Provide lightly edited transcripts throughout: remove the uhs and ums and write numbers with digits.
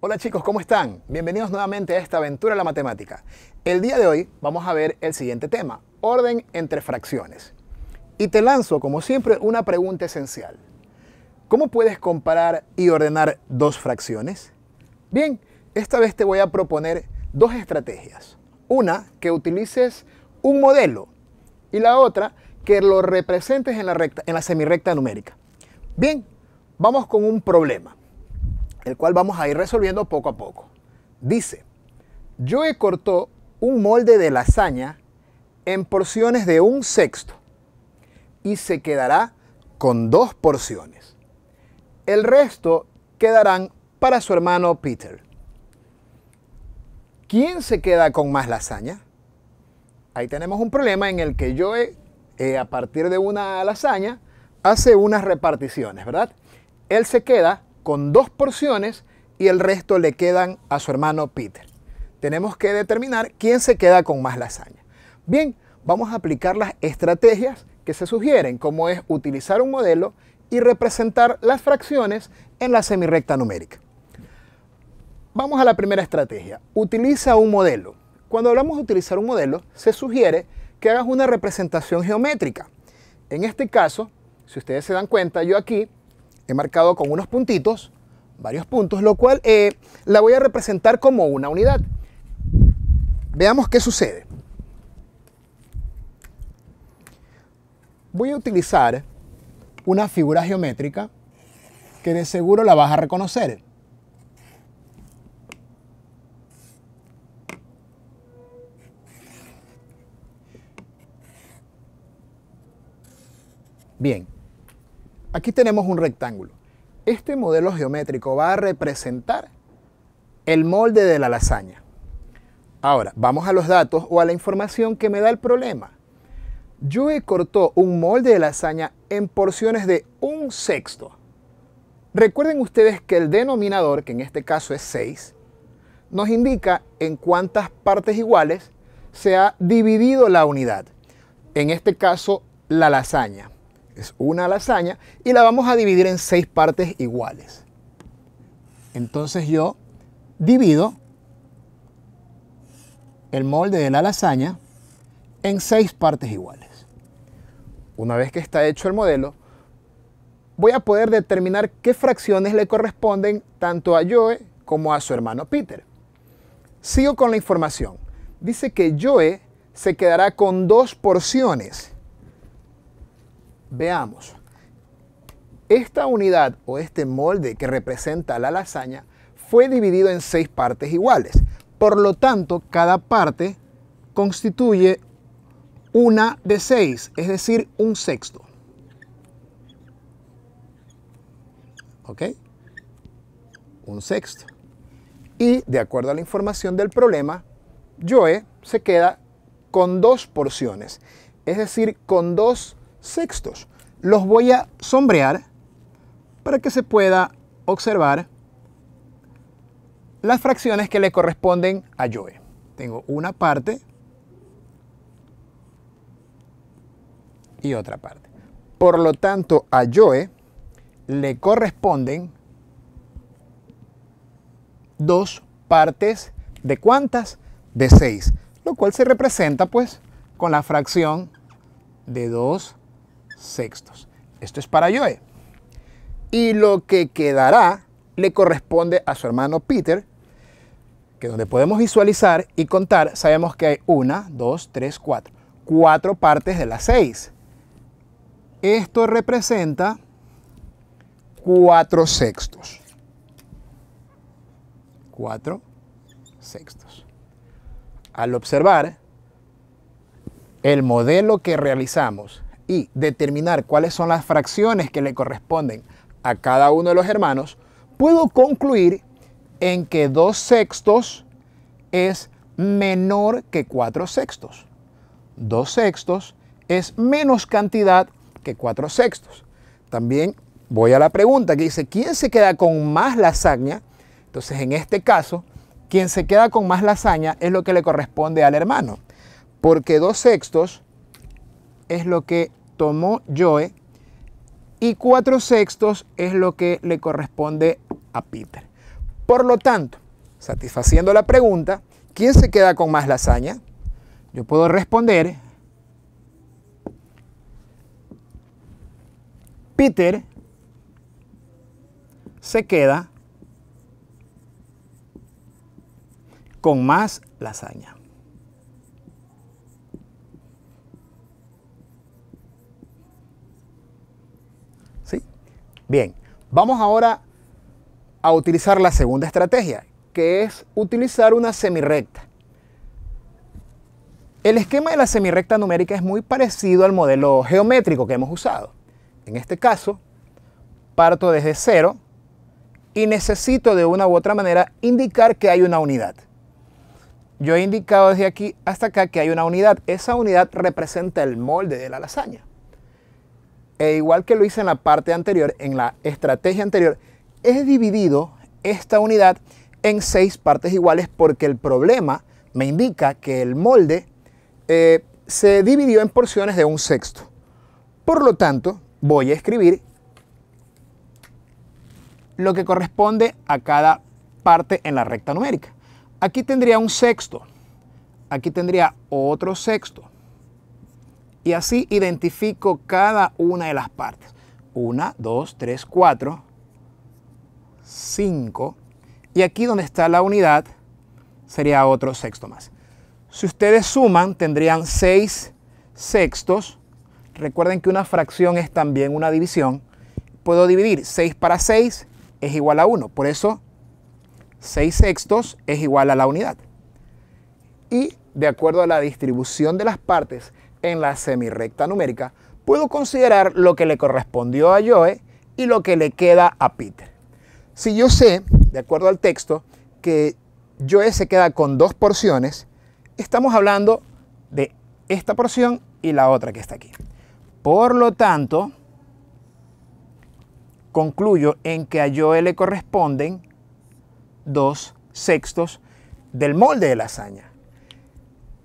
Hola chicos, ¿cómo están? Bienvenidos nuevamente a esta aventura de la matemática. El día de hoy vamos a ver el siguiente tema, orden entre fracciones. Y te lanzo, como siempre, una pregunta esencial. ¿Cómo puedes comparar y ordenar dos fracciones? Bien, esta vez te voy a proponer dos estrategias. Una, que utilices un modelo, y la otra, que lo representes en la semirrecta numérica. Bien, vamos con un problema, el cual vamos a ir resolviendo poco a poco. Dice, Joe cortó un molde de lasaña en porciones de 1/6 y se quedará con 2 porciones. El resto quedarán para su hermano Peter. ¿Quién se queda con más lasaña? Ahí tenemos un problema en el que Joe, a partir de una lasaña, hace unas reparticiones, ¿verdad? Él se queda con 2 porciones y el resto le quedan a su hermano Peter. Tenemos que determinar quién se queda con más lasaña. Bien, vamos a aplicar las estrategias que se sugieren, como es utilizar un modelo y representar las fracciones en la semirrecta numérica. Vamos a la primera estrategia. Utiliza un modelo. Cuando hablamos de utilizar un modelo, se sugiere que hagas una representación geométrica. En este caso, si ustedes se dan cuenta, yo aquí he marcado con unos puntitos, varios puntos, lo cual la voy a representar como una unidad. Veamos qué sucede. Voy a utilizar una figura geométrica que de seguro la vas a reconocer. Bien, aquí tenemos un rectángulo. Este modelo geométrico va a representar el molde de la lasaña. Ahora, vamos a los datos o a la información que me da el problema. Joe cortó un molde de lasaña en porciones de 1/6. Recuerden ustedes que el denominador, que en este caso es 6, nos indica en cuántas partes iguales se ha dividido la unidad. En este caso, la lasaña. Es una lasaña y la vamos a dividir en 6 partes iguales. Entonces yo divido el molde de la lasaña en 6 partes iguales. Una vez que está hecho el modelo, voy a poder determinar qué fracciones le corresponden tanto a Joe como a su hermano Peter. Sigo con la información. Dice que Joe se quedará con 2 porciones. Veamos. Esta unidad o este molde que representa la lasaña fue dividido en 6 partes iguales. Por lo tanto, cada parte constituye una de 6, es decir, 1/6. ¿Ok? 1/6. Y de acuerdo a la información del problema, Joe se queda con 2 porciones, es decir, con 2/6. Los voy a sombrear para que se pueda observar las fracciones que le corresponden a Joe. Tengo una parte y otra parte. Por lo tanto, a Joe le corresponden 2 partes de ¿cuántas? De 6, lo cual se representa pues con la fracción de 2/6. Esto es para Joe. Y lo que quedará le corresponde a su hermano Peter, que donde podemos visualizar y contar, sabemos que hay 1, 2, 3, 4. 4 partes de las 6. Esto representa 4/6. 4/6. Al observar el modelo que realizamos y determinar cuáles son las fracciones que le corresponden a cada uno de los hermanos, puedo concluir en que 2/6 es menor que 4/6. 2/6 es menos cantidad que 4/6. También voy a la pregunta que dice, ¿quién se queda con más lasaña? Entonces, en este caso, quien se queda con más lasaña es lo que le corresponde al hermano, porque 2/6 es lo que tomó Joe y 4/6 es lo que le corresponde a Peter. Por lo tanto, satisfaciendo la pregunta, ¿quién se queda con más lasaña? Yo puedo responder, Peter se queda con más lasaña. ¿Sí? Bien, vamos ahora a utilizar la segunda estrategia, que es utilizar una semirrecta. El esquema de la semirrecta numérica es muy parecido al modelo geométrico que hemos usado. En este caso, parto desde cero y necesito de una u otra manera indicar que hay una unidad. Yo he indicado desde aquí hasta acá que hay una unidad. Esa unidad representa el molde de la lasaña. E igual que lo hice en la parte anterior, en la estrategia anterior, he dividido esta unidad en 6 partes iguales porque el problema me indica que el molde se dividió en porciones de 1/6. Por lo tanto, voy a escribir lo que corresponde a cada parte en la recta numérica. Aquí tendría 1/6, aquí tendría otro sexto. Y así identifico cada una de las partes. 1, 2, 3, 4, 5. Y aquí donde está la unidad sería otro sexto más. Si ustedes suman, tendrían 6 sextos. Recuerden que una fracción es también una división. Puedo dividir 6 para 6 es igual a 1. Por eso 6 sextos es igual a la unidad. Y de acuerdo a la distribución de las partes en la semirrecta numérica, puedo considerar lo que le correspondió a Joe y lo que le queda a Peter. Si yo sé, de acuerdo al texto, que Joe se queda con 2 porciones, estamos hablando de esta porción y la otra que está aquí. Por lo tanto, concluyo en que a Joe le corresponden 2 sextos del molde de lasaña.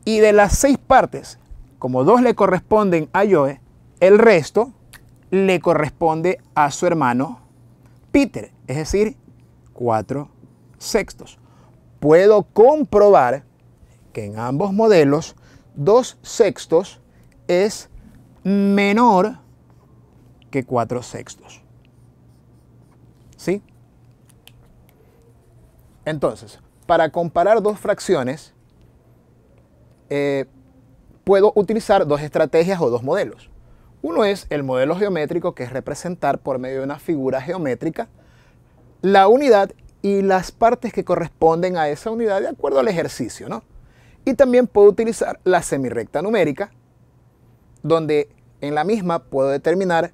Y de las 6 partes, como 2 le corresponden a Joe, el resto le corresponde a su hermano Peter, es decir, 4 sextos. Puedo comprobar que en ambos modelos 2 sextos es menor que 4 sextos. ¿Sí? Entonces, para comparar dos fracciones, puedo utilizar 2 estrategias o 2 modelos. Uno es el modelo geométrico, que es representar por medio de una figura geométrica la unidad y las partes que corresponden a esa unidad de acuerdo al ejercicio, ¿no? Y también puedo utilizar la semirrecta numérica, donde en la misma puedo determinar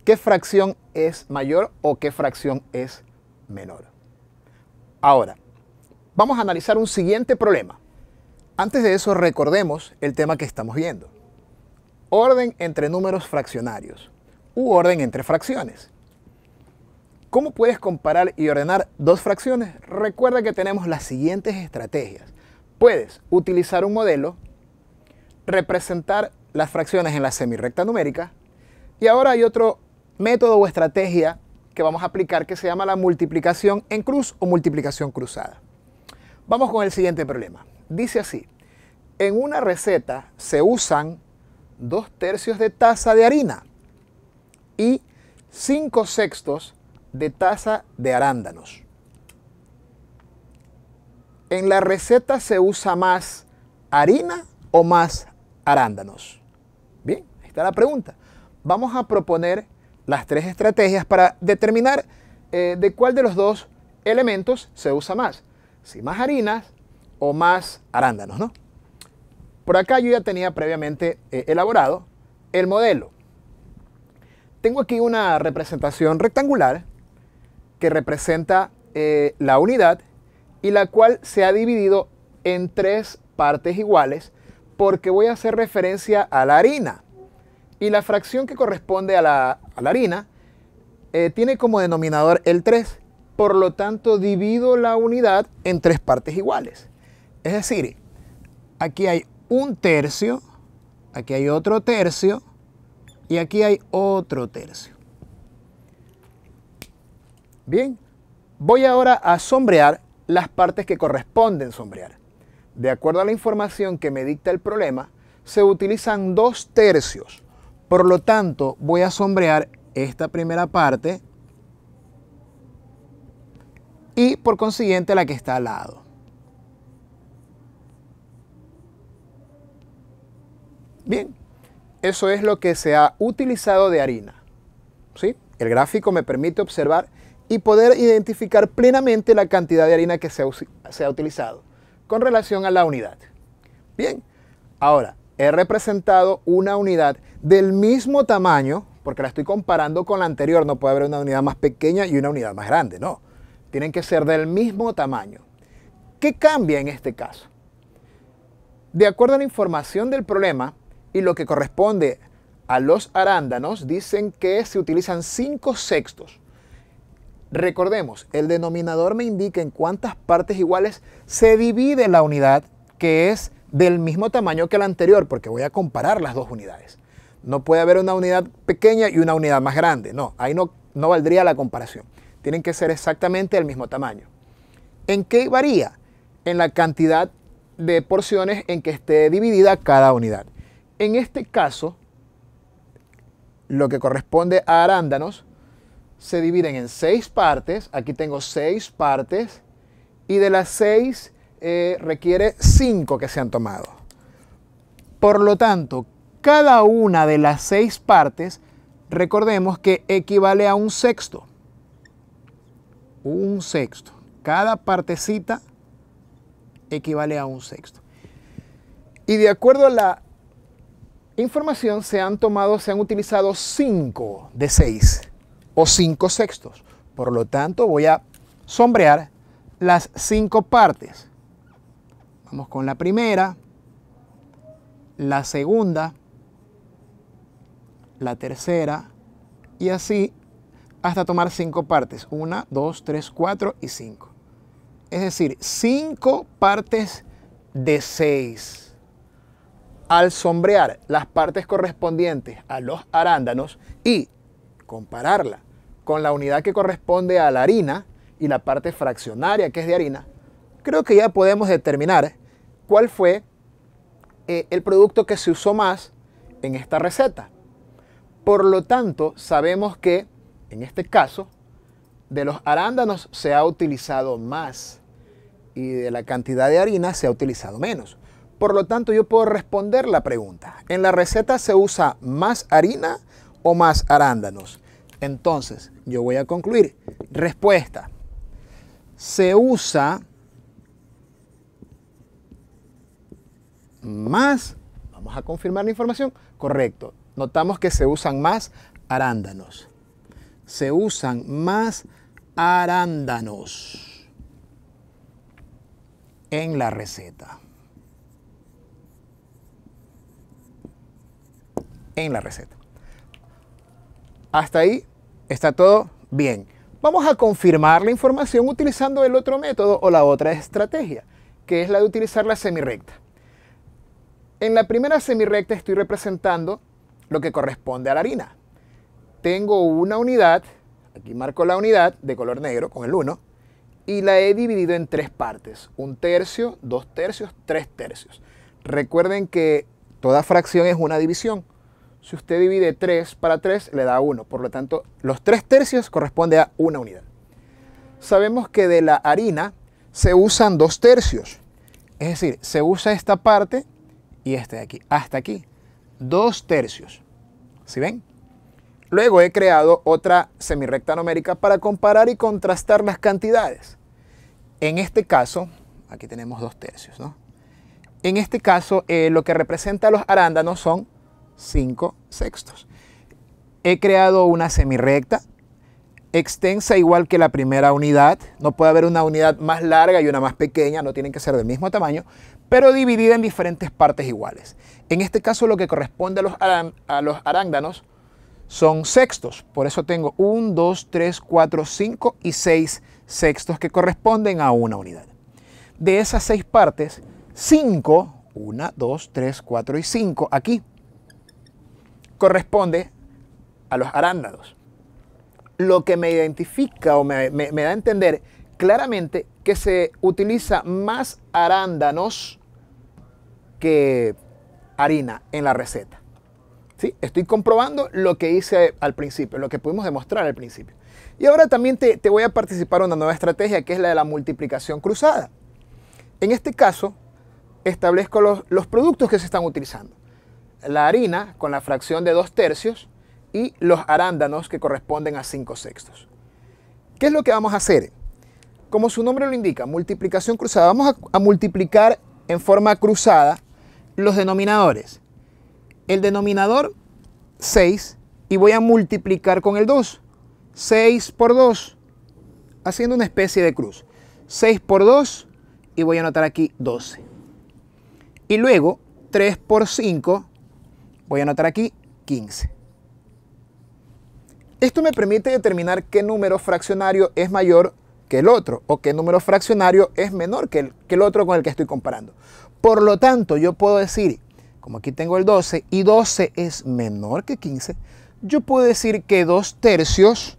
qué fracción es mayor o qué fracción es menor. Ahora, vamos a analizar un siguiente problema. Antes de eso, recordemos el tema que estamos viendo. Orden entre números fraccionarios u orden entre fracciones. ¿Cómo puedes comparar y ordenar 2 fracciones? Recuerda que tenemos las siguientes estrategias. Puedes utilizar un modelo, representar las fracciones en la semirrecta numérica, y ahora hay otro método o estrategia que vamos a aplicar que se llama la multiplicación en cruz o multiplicación cruzada. Vamos con el siguiente problema. Dice así: en una receta se usan 2/3 de taza de harina y 5 sextos de taza de arándanos. ¿En la receta se usa más harina o más arándanos? Bien, ahí está la pregunta. Vamos a proponer las 3 estrategias para determinar de cuál de los 2 elementos se usa más. Si más harinas o más arándanos, ¿no? Por acá yo ya tenía previamente elaborado el modelo. Tengo aquí una representación rectangular que representa la unidad y la cual se ha dividido en 3 partes iguales porque voy a hacer referencia a la harina. Y la fracción que corresponde a la harina tiene como denominador el 3. Por lo tanto, divido la unidad en 3 partes iguales. Es decir, aquí hay 1/3, aquí hay otro tercio y aquí hay otro tercio. Bien, Voy ahora a sombrear las partes que corresponden sombrear. De acuerdo a la información que me dicta el problema, se utilizan 2/3. Por lo tanto, voy a sombrear esta primera parte y por consiguiente la que está al lado. Bien, eso es lo que se ha utilizado de harina. ¿Sí? El gráfico me permite observar y poder identificar plenamente la cantidad de harina que se ha utilizado con relación a la unidad. Bien, ahora he representado una unidad del mismo tamaño, porque la estoy comparando con la anterior. No puede haber una unidad más pequeña y una unidad más grande, no. Tienen que ser del mismo tamaño. ¿Qué cambia en este caso? De acuerdo a la información del problema y lo que corresponde a los arándanos, dicen que se utilizan 5/6. Recordemos, el denominador me indica en cuántas partes iguales se divide la unidad que es del mismo tamaño que la anterior, porque voy a comparar las dos unidades. No puede haber una unidad pequeña y una unidad más grande. No, ahí no valdría la comparación. Tienen que ser exactamente del mismo tamaño. ¿En qué varía? En la cantidad de porciones en que esté dividida cada unidad. En este caso, lo que corresponde a arándanos se dividen en 6 partes. Aquí tengo 6 partes y de las 6 requiere 5 que se han tomado. Por lo tanto, cada una de las 6 partes, recordemos que equivale a 1/6. 1/6. Cada partecita equivale a 1/6. Y de acuerdo a la información se han utilizado 5 de 6 o 5/6. Por lo tanto, voy a sombrear las 5 partes. Vamos con la primera, la segunda, la tercera y así hasta tomar 5 partes. 1, 2, 3, 4 y 5. Es decir, 5 partes de 6. Al sombrear las partes correspondientes a los arándanos y compararla con la unidad que corresponde a la harina y la parte fraccionaria que es de harina, creo que ya podemos determinar cuál fue el producto que se usó más en esta receta. Por lo tanto, sabemos que en este caso de los arándanos se ha utilizado más y de la cantidad de harina se ha utilizado menos. Por lo tanto, yo puedo responder la pregunta. ¿En la receta se usa más harina o más arándanos? Entonces, yo voy a concluir. Respuesta. Se usa más. Vamos a confirmar la información. Correcto. Notamos que se usan más arándanos. Se usan más arándanos en la receta. En la receta. Hasta ahí está todo bien. Vamos a confirmar la información utilizando el otro método o la otra estrategia, que es la de utilizar la semirrecta. En la primera semirrecta estoy representando lo que corresponde a la harina. Tengo una unidad, aquí marco la unidad de color negro con el 1, y la he dividido en 3 partes, 1/3, 2/3, 3/3. Recuerden que toda fracción es una división. Si usted divide 3 para 3, le da 1. Por lo tanto, los 3/3 corresponde a una unidad. Sabemos que de la harina se usan 2/3. Es decir, se usa esta parte y esta de aquí, hasta aquí. 2/3. ¿Sí ven? Luego he creado otra semirrecta numérica para comparar y contrastar las cantidades. En este caso, aquí tenemos 2/3, ¿no? En este caso, lo que representa a los arándanos son 5/6. He creado una semirrecta extensa igual que la primera unidad. No puede haber una unidad más larga y una más pequeña, no tienen que ser del mismo tamaño, pero dividida en diferentes partes iguales. En este caso lo que corresponde a los arándanos son sextos. Por eso tengo 1, 2, 3, 4, 5 y 6 sextos que corresponden a una unidad. De esas 6 partes, 5, 1, 2, 3, 4 y 5 aquí, corresponde a los arándanos. Lo que me identifica o me da a entender claramente que se utiliza más arándanos que harina en la receta. ¿Sí? Estoy comprobando lo que hice al principio, lo que pudimos demostrar al principio. Y ahora también te voy a participar en una nueva estrategia, que es la de la multiplicación cruzada. En este caso, establezco los productos que se están utilizando. La harina con la fracción de 2/3 y los arándanos que corresponden a 5/6. ¿Qué es lo que vamos a hacer? Como su nombre lo indica, multiplicación cruzada. Vamos a multiplicar en forma cruzada los denominadores. El denominador 6 y voy a multiplicar con el 2. 6 por 2, haciendo una especie de cruz. 6 por 2 y voy a anotar aquí 12. Y luego 3 por 5, voy a anotar aquí 15. Esto me permite determinar qué número fraccionario es mayor que el otro o qué número fraccionario es menor que el otro con el que estoy comparando. Por lo tanto, yo puedo decir, como aquí tengo el 12 y 12 es menor que 15, yo puedo decir que 2/3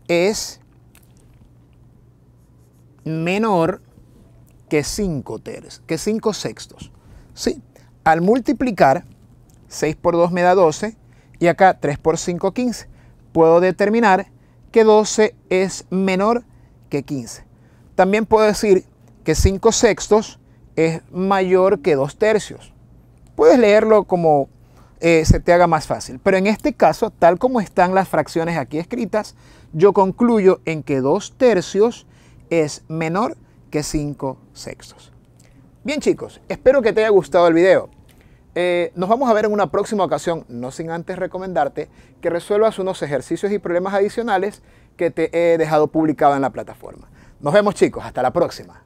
es menor que 5/6. ¿Sí? Al multiplicar, 6 por 2 me da 12 y acá 3 por 5, 15. Puedo determinar que 12 es menor que 15. También puedo decir que 5/6 es mayor que 2/3. Puedes leerlo como se te haga más fácil. Pero en este caso, tal como están las fracciones aquí escritas, yo concluyo en que 2/3 es menor que 5/6. Bien chicos, espero que te haya gustado el video. Nos vamos a ver en una próxima ocasión, no sin antes recomendarte que resuelvas unos ejercicios y problemas adicionales que te he dejado publicado en la plataforma. Nos vemos chicos, hasta la próxima.